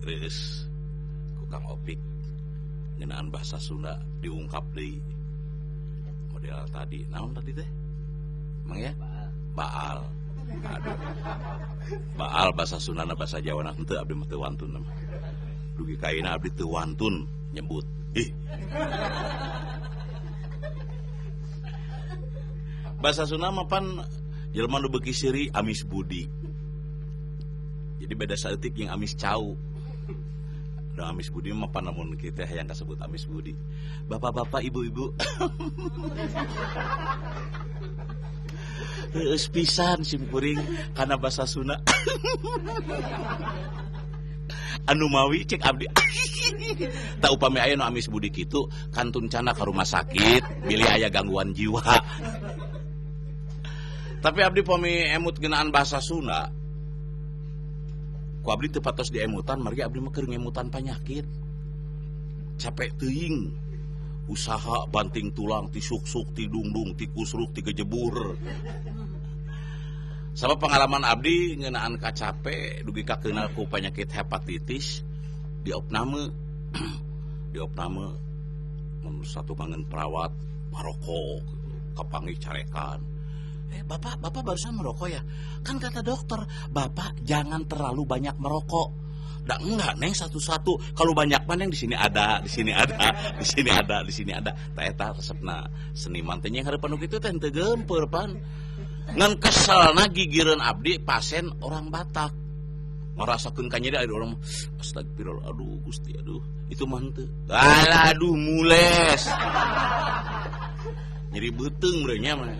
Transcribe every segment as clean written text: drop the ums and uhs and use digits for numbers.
Terus ku Kang Opik ngeunaan bahasa Sunda diungkap deui. Model tadi, naon tadi teh? Emang ya? Baal. Aduh. Baal bahasa Sunda bahasa Jawa na henteu abdi mah teu wantun. Dugi kaina abdi teu wantun nyebut. Bahasa Sunda mah pan jelema nu beuki siri amis budi. Jadi beda saeutik jeung amis cau. Da amis budi mah pan lamun kitu hayang kasebut amis budi. Bapak-bapak, ibu-ibu. Heus pisan simkuring kana bahasa Sunda. Anu mawi cek abdi. Tak upami aya nu amis budi kitu kantun cana ka rumah sakit, bilih aya gangguan jiwa. Tapi abdi pami emut geunaan bahasa Sunda. Ku abdi teu patos diemutan, margi abdi mah keur ngemutan panyakit. Capek teuing. Usaha banting tulang, ti suk-suk, ti dungdung, ti kusruk, ti kejebur. Sabab pengalaman abdi ngeunaan kacape dugi kakeuna ku panyakit hepatitis diopname. Diopname mun satu mangen perawat maroko kapanggih carekan. Bapak barusan merokok ya? Kan kata dokter, Bapak jangan terlalu banyak merokok. Enggak, Neng, satu-satu. Kalau banyak mah Neng di sini ada, di sini ada, di sini ada, di sini ada. Tah eta resepna seniman teh nya hareupan kitu teh teu geumpeur pan. Ngan keselna gigireun abdi pasien orang Batak. Ngarasakeun ka nyeri ada orang astagfirullah, aduh Gusti, aduh. Itu mah henteu. Aduh mules. Nyeri beuteung beureunya mah.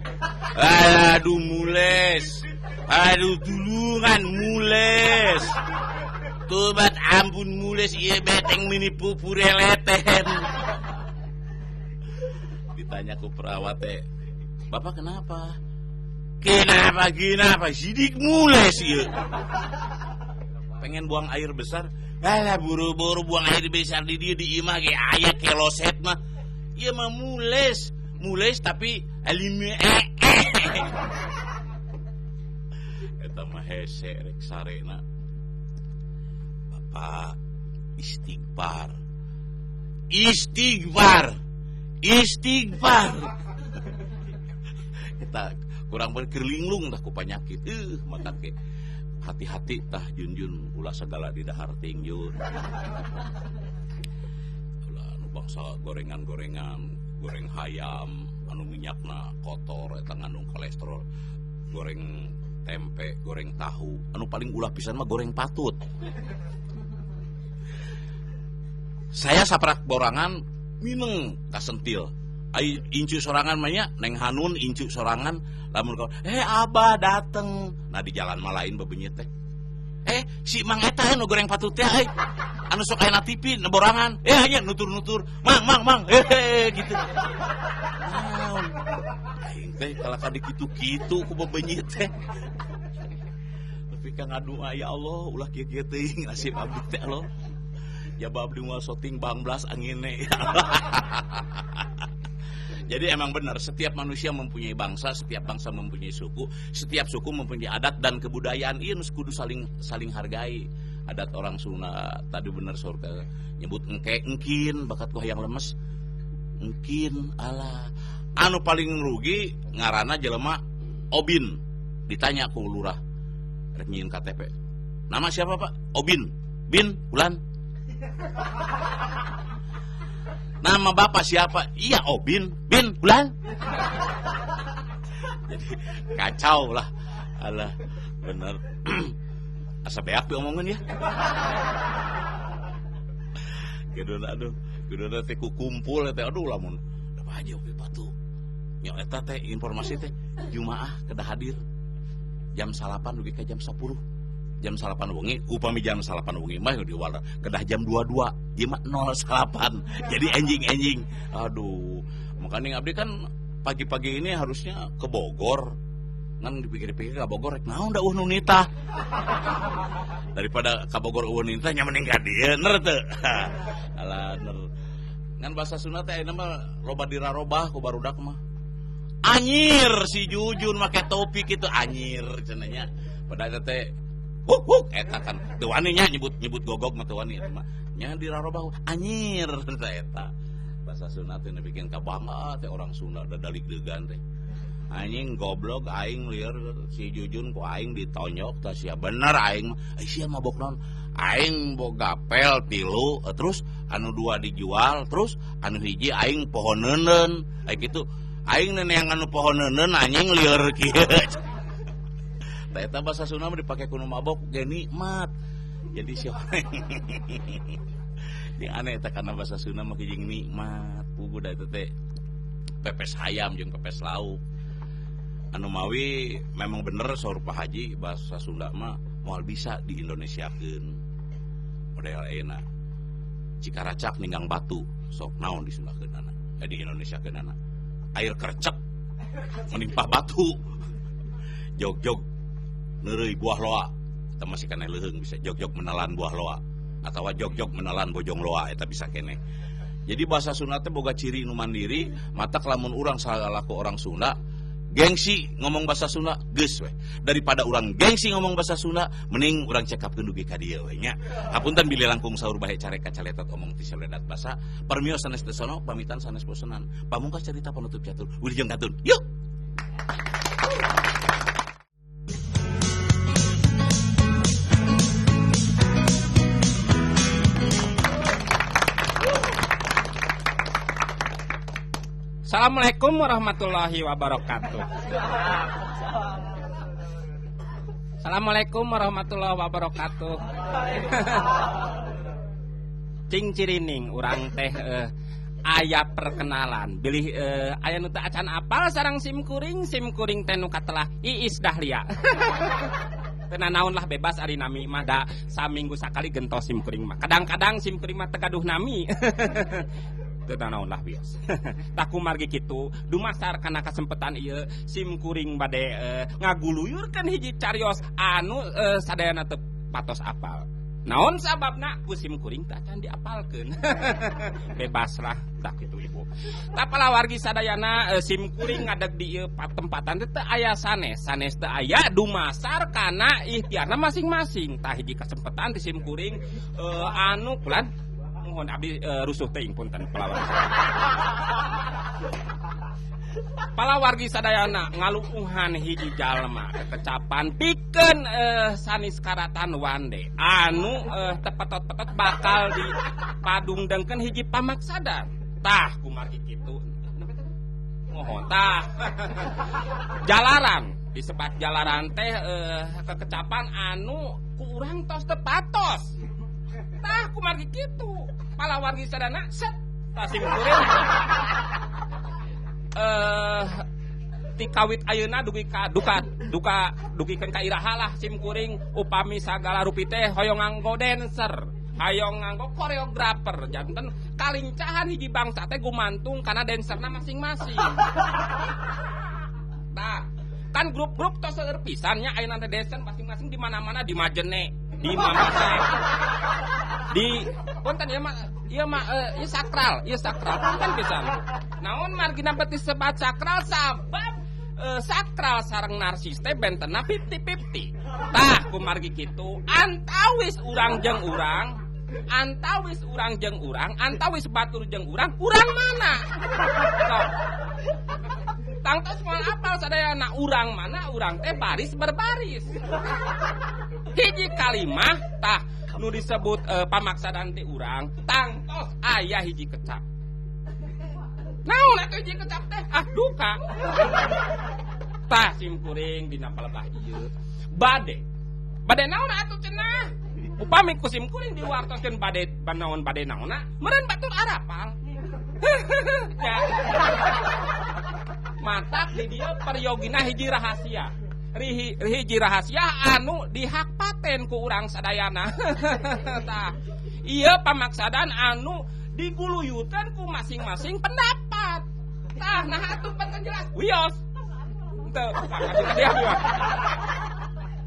Aduh mules. Aduh tulungan mules. Tobat ampun mules ieu beteng mini pupureleten. Ditanya ku perawat teh, "Bapak kenapa?" Kenapa? Sidik mules ieu. Pengen buang air besar. Alah buru-buru buang air besar di dieu di imah ge aya keloset mah. Ieu mah mules. Mules tapi alime eta mah hese rek sarena. Bapak istighfar. Kita kurang berkerlinglung dah ku panyakit. Maka ke hati-hati tah Junjun ulah segala di dahar tingjun. Ulah anu bangsa gorengan-gorengan, goreng hayam anu minyakna kotor eta ngandung kolesterol, goreng tempe, goreng tahu, anu paling ulah pisan mah goreng patut. Saya saprak borangan mineng kasentil. Ai incu sorangan mah nya Neng Hanun incu sorangan lamun kau abah dateng. Nah di jalan mah lain bebenyet teh. Si Mang eta nu goreng patut teh anu sok aya na TV na borangan. Nya nutur-nutur. Mang gitu. Naon. Aing teh kalaka dikitu-kitu ku bebenyet teh. Tapi ka ngadua ya Allah ulah kieu-kieu teuing nasib abdi teh Allah. Ya abdi moal soting bangblas angine. Jadi emang benar, setiap manusia mempunyai bangsa, setiap bangsa mempunyai suku, setiap suku mempunyai adat dan kebudayaan. Ieu kudu saling hargai. Adat orang Sunda tadi benar surga nyebut engke engkin, bakat ku hayang lemes. Engkin alah. Anu paling rugi ngaranna jelema Obin. Ditanya ku lurah rek nyieun KTP. Nama siapa, Pak? Obin. Bin Bulan. Nama bapak siapa? Iya Obin, Bin Bulan. Jadi kacau lah. Alah bener. Asa beak diomongin ya. Gedona teh kumpul teh aduh lamun. Da aja oge batu. Nya eta teh informasi teh Jumaah kedah hadir. Jam 8 dugi ka jam 10. Jam 8 wengi, upami jam 8 wengi mah di wala kedah jam 22, ieu mah 08. Jadi enjing. Aduh, makanya abdi kan pagi-pagi ini harusnya ke Bogor. Ngan dipikir-pikir ka Bogor rek naon da nu nitah. Daripada ka Bogor nitah nya mending ka dieu ner teu. Alah ner. Ngan bahasa Sunda teh ayeuna mah loba dirarobah ku barudak mah. Anyir si Jujun make topi kitu anyir cenanya. Padahal teh huk eta kan teu wani nya nyebut gogog mah teu wani eta mah nya dirarobah anyir eta bahasa Sunda teh bikin kabangga teh orang Sunda da dalik deugan teh anjing goblok aing lieur si Jujun ku aing ditonyok tah sia bener aing sia mabok naon aing boga pel 3 terus anu 2 dijual terus anu hiji aing pohon neuneun kitu aing neneang anu pohon neuneun anjing lieur kieu tah eta bahasa Sunda mah dipake kuno mabok ge nikmat jadi si yang aneh eta kana bahasa Sunda mah jeung nikmat pugu da eta teh pepes ayam jeung pepes lauk anu mawi memang bener saur Pak Haji bahasa Sunda mah moal bisa di Indonesiakeun model ayeuna Cikaracak ninggang batu sok naon di Sundakeunana di Indonesiakeunana air kercek menimpa batu jog-jog neureuy buah loa eta masih kana leuheung bisa jog-jog menelan buah loa atau jog-jog menelan bojong loa eta bisa keneh jadi bahasa Sunda teh boga ciri nu mandiri matak lamun urang salaku orang Sunda gengsi ngomong bahasa Sunda geus we daripada urang gengsi ngomong bahasa Sunda mending urang cekapkeun dugi ka dieu we nya hapunten bilih langkung saur bae careka caletot omong ti saledat basa permios sanes teu sono pamitan sanes bosenan pamungkas cerita penutup catur wilujeng katun yuk Assalamualaikum warahmatullahi wabarakatuh. Assalamualaikum warahmatullahi wabarakatuh. Cing cirining urang teh aya perkenalan. Bilih aya nu teu acan apal sareng sim kuring teh nu katelah Iis Dahlia. Teu naon lah bebas ari nami mah da saminggu sakali gentos sim kuring mah. Kadang-kadang sim kuring mah teu gaduh nami. Naon lah bios. Taku margi kitu dumasar kana kasempetan ieu sim kuring bade ngaguluyurkeun hiji carios anu sadayana teu patos apal. Naon sababna ku sim kuring teh can diapalkeun. Bebas lah tah kitu ibu. Tapala wargi sadayana sim kuring ngadeg di ieu tempatan teh aya sanes teh aya dumasar kana ikhtiarna masing-masing. Tah hiji kasempetan ti sim kuring anu kulan mohon abdi rusuh teuing punten palawargi sadayana ngalukuhan hiji jalma kecapan pikeun sanis karatan wande anu tepetot-petot bakal dipadungdengkeun hiji pamaksadan tah kumargi kitu mohon tah jalaran disebat jalaran teh kekecapan anu ku urang tos teu patos tah kumargi kitu palawargi sadana set tasim kuring ti kawit ayeuna dugi ka dugikeun ka iraha lah sim kuring upami sagala rupi teh hoyong nganggo dancer hoyong nganggo koreografer janten kalincahan hiji bangsa teh gumantung kana dancerna masing-masing tah kan grup-grup tos seueur pisan nya ayeuna teh dancer masing-masing di mana-mana di Majene di Mamasa di punten ieu mah sakral punten pisan naon margina beuti sebat sakral sabab sakral sareng narsis teh bentena 50-50 tah kumargi kitu antawis urang jeung urang antawis batur jeung urang mana tangtos moal apal sadayana urang mana urang teh baris berbaris hiji kalimah tah nu disebut pamaksadan ti urang tangtos aya hiji kecap naon atuh hiji kecap teh duka tah sim kuring dina palebah ieu bade naon atuh cenah upami ku sim kuring diwartokeun bade naonna meureun batur arapal ya matak di dieu periogina hiji rahasia anu dihak paten ku urang sadayana tah ieu pamaksadan anu diguluyutan ku masing-masing pendapat tah nah atuh pantun jelas wios teu dia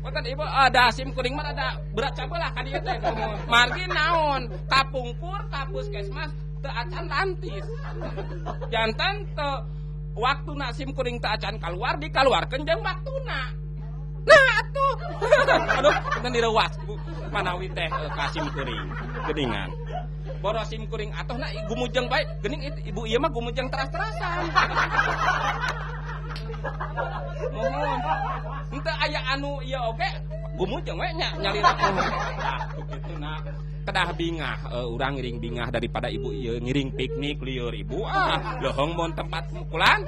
Wonten ibu ada sim kuring mah ada berat cabelah ka dieu teh margi naon kapungkur ka puskesmas teu acan lantis jantan teu waktuna sim kuring teu acan kaluar dikaluarkeun jeung waktuna Nah atuh. Aduh, kita direwas Bu Manawi teh ka simkuring geuningan. Boros simkuring atuh na gumujeng bae geuning ibu ieu mah gumujeng teras-terasan. Mohon. Henteu aya anu ieu oge gumujeng we nya nyalira. Tah kitu na. Kedah bingah urang ngiring bingah daripada ibu ieu ngiring piknik lieur ibu leuheung mun tempat mukulan.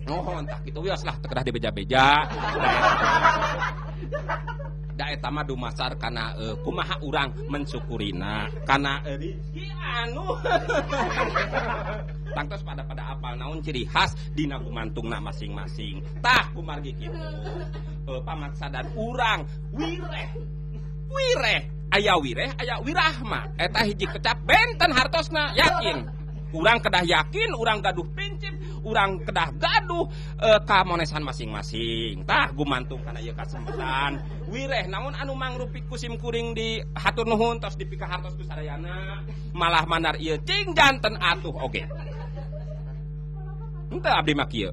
Mohon tah kitu wios lah teu kedah dibeja-beja. Da eta mah dumasar kana kumaha urang mensyukurina kana rezeki anu tangtos pada apal naon ciri khas dina gumantungna masing-masing. Tah kumargi kitu pamaksadan urang wireh aya wireh aya wirahma eta hiji kecap benten hartosna yakin urang kedah yakin urang gaduh prinsip urang kedah gaduh kamonesan masing-masing tah gumantung kana ieu kasempatan wireh namun anu mangrupi ku simkuring di hatur nuhun tos dipika hartos ku sadayana malah mandar ieu cing janten atuh oge henteu abdi mah kieu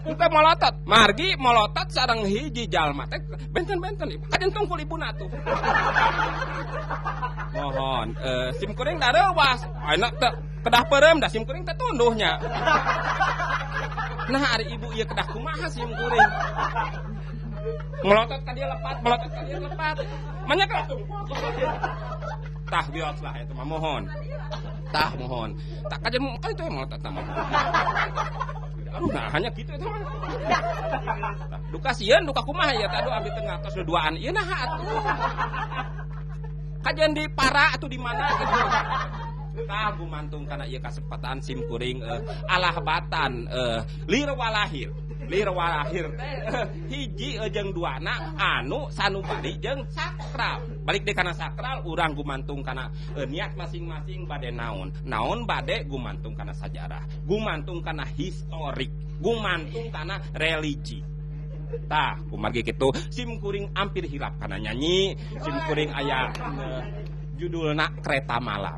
henteu molotot margi molotot sareng hiji jalma teh benten-benten kajen tungkul ibuna tuh mohon simkuring da reuwas ayeuna teu kedah peureum da simkuring teh tunduhnya nah ari ibu ieu kedah kumaha simkuring melotot ka dia lepat manya ka tah bios lah eta mah mohon tak kajen kan itu melotot mah aduh nah hanya gitu itu mah duka sieun duka kumaha ya teh aduh abdi teu ngatos duaan ieu nah atuh kajian di para atau di mana gitu tah gumantung kana ieu kasempatan simkuring alahbatan lir walahir teh hiji jeung duana anu sanubari jeung sakral balik deui kana sakral urang gumantung kana niat masing-masing bade naon bade gumantung kana sajarah gumantung kana historik gumantung kana religi tah kumargi kitu simkuring ampir hilap kana nyanyi simkuring aya judulna Kereta Malam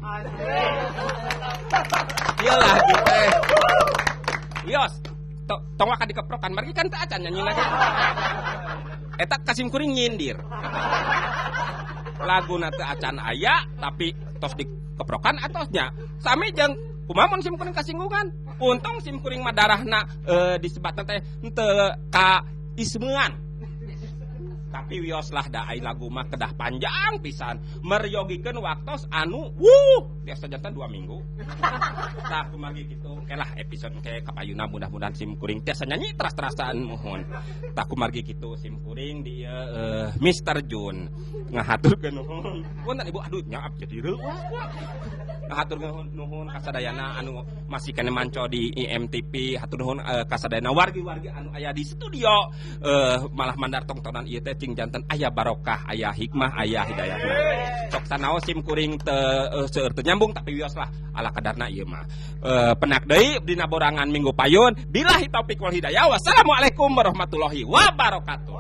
iyalah gitu yos tong akan dikeprokan margi kan teu acan nyanyi lagi eta kasimkuring nyindir laguna teu acan aya tapi tos dikeprokan atosnya sami jeung kumaha mun simkuring kasinggungan untung simkuring mah darahna disebatna teh henteu ka ismeun tapi wios lah da ai lagu mah kedah panjang pisan meryogikeun waktos anu biasa jantan 2 minggu tah kumaha kitu kelah episode ke kapayuna mudah-mudahan simkuring tiasa nyanyi teras-terasan mohon tah kumaha kitu simkuring di Mr. Jun ngahaturkeun nuhun punten ibu aduh nyaap jadi reueuh ngahaturkeun nuhun kasadayana anu masih kene manco di IMTV hatur nuhun kasadayana wargi-wargi anu aya di studio malah mandar tongtonan ieu teh cing janten aya barokah aya hikmah aya hidayahna sok sanaos simkuring teu seueur teu nyambung tapi wios lah ala kadarna ieu mah penak deui dina borangan minggu payun billahi taufik wal hidayah wassalamualaikum warahmatullahi wabarakatuh.